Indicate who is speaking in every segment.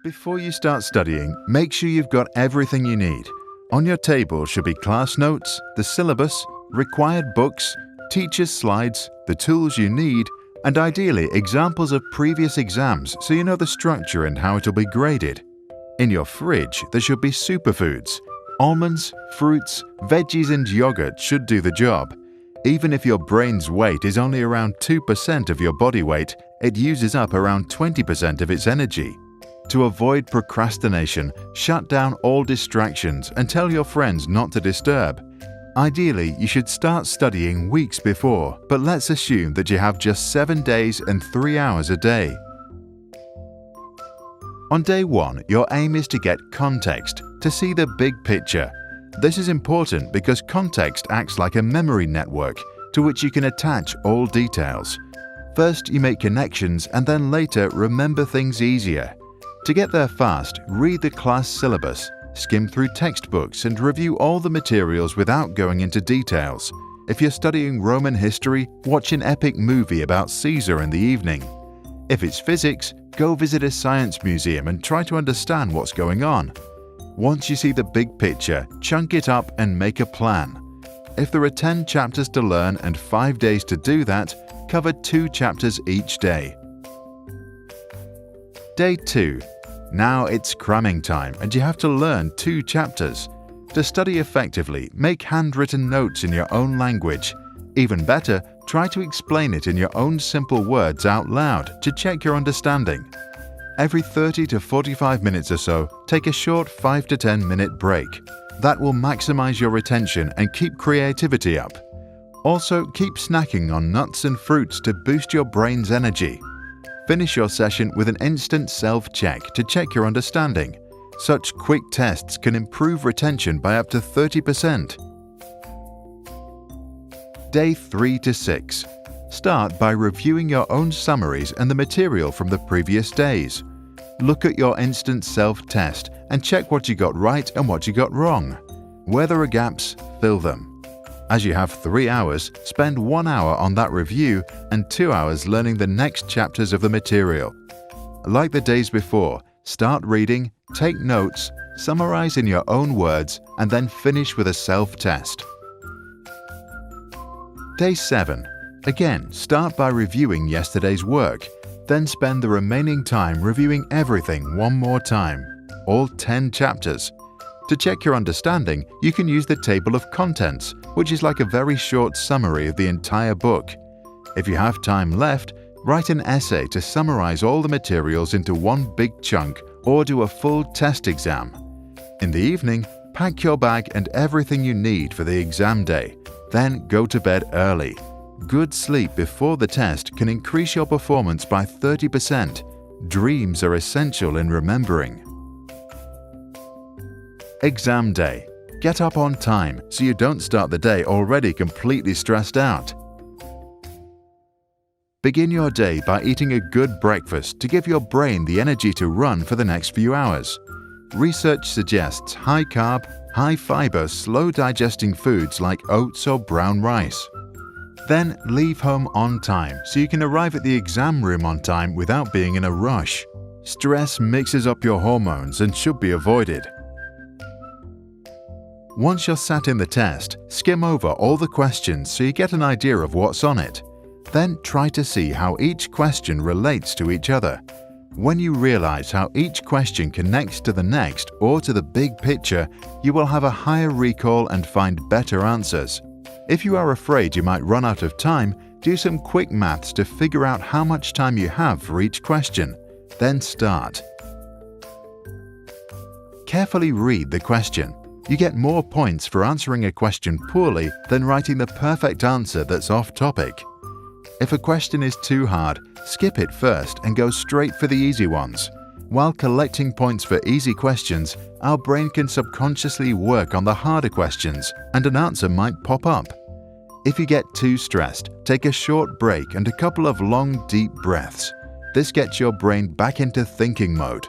Speaker 1: Before you start studying, make sure you've got everything you need. On your table should be class notes, the syllabus, required books, teacher's slides, the tools you need, and ideally examples of previous exams so you know the structure and how it'll be graded. In your fridge, there should be superfoods. Almonds, fruits, veggies and yogurt should do the job. Even if your brain's weight is only around 2% of your body weight, it uses up around 20% of its energy. To avoid procrastination, shut down all distractions and tell your friends not to disturb. Ideally, you should start studying weeks before, but let's assume that you have just 7 days and 3 hours a day. On day 1, your aim is to get context, to see the big picture. This is important because context acts like a memory network to which you can attach all details. First, you make connections and then later remember things easier. To get there fast, read the class syllabus, skim through textbooks and review all the materials without going into details. If you're studying Roman history, watch an epic movie about Caesar in the evening. If it's physics, go visit a science museum and try to understand what's going on. Once you see the big picture, chunk it up and make a plan. If there are 10 chapters to learn and 5 days to do that, cover 2 chapters each day. Day 2. Now it's cramming time and you have to learn 2 chapters. To study effectively, make handwritten notes in your own language. Even better, try to explain it in your own simple words out loud to check your understanding. Every 30 to 45 minutes or so, take a short 5 to 10 minute break. That will maximize your retention and keep creativity up. Also, keep snacking on nuts and fruits to boost your brain's energy. Finish your session with an instant self-check to check your understanding. Such quick tests can improve retention by up to 30%. Day 3 to 6. Start by reviewing your own summaries and the material from the previous days. Look at your instant self-test and check what you got right and what you got wrong. Where there are gaps, fill them. As you have 3 hours, spend 1 hour on that review and 2 hours learning the next chapters of the material. Like the days before, start reading, take notes, summarize in your own words, and then finish with a self-test. Day 7. Again, start by reviewing yesterday's work, then spend the remaining time reviewing everything one more time, all 10 chapters. To check your understanding, you can use the table of contents, which is like a very short summary of the entire book. If you have time left, write an essay to summarize all the materials into one big chunk or do a full test exam. In the evening, pack your bag and everything you need for the exam day. Then go to bed early. Good sleep before the test can increase your performance by 30%. Dreams are essential in remembering. Exam day. Get up on time so you don't start the day already completely stressed out. Begin your day by eating a good breakfast to give your brain the energy to run for the next few hours. Research suggests high-carb, high-fiber, slow-digesting foods like oats or brown rice. Then leave home on time so you can arrive at the exam room on time without being in a rush. Stress mixes up your hormones and should be avoided. Once you're sat in the test, skim over all the questions so you get an idea of what's on it. Then try to see how each question relates to each other. When you realize how each question connects to the next or to the big picture, you will have a higher recall and find better answers. If you are afraid you might run out of time, do some quick maths to figure out how much time you have for each question. Then start. Carefully read the question. You get more points for answering a question poorly than writing the perfect answer that's off topic. If a question is too hard, skip it first and go straight for the easy ones. While collecting points for easy questions, our brain can subconsciously work on the harder questions and an answer might pop up. If you get too stressed, take a short break and a couple of long, deep breaths. This gets your brain back into thinking mode.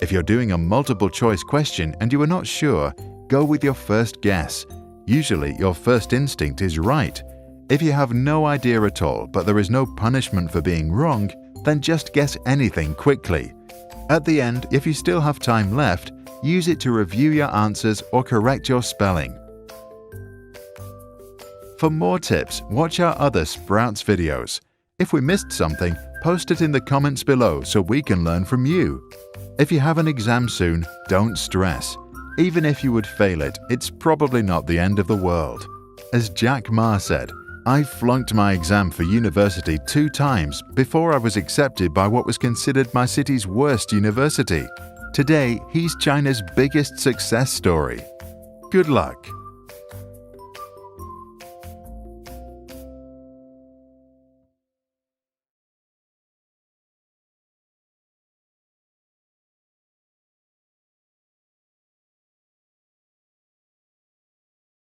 Speaker 1: If you're doing a multiple choice question and you are not sure, go with your first guess. Usually your first instinct is right. If you have no idea at all but there is no punishment for being wrong, then just guess anything quickly. At the end, if you still have time left, use it to review your answers or correct your spelling. For more tips, watch our other Sprouts videos. If we missed something, post it in the comments below so we can learn from you. If you have an exam soon, don't stress. Even if you would fail it, it's probably not the end of the world. As Jack Ma said, "I flunked my exam for university 2 times before I was accepted by what was considered my city's worst university. Today, he's China's biggest success story." Good luck!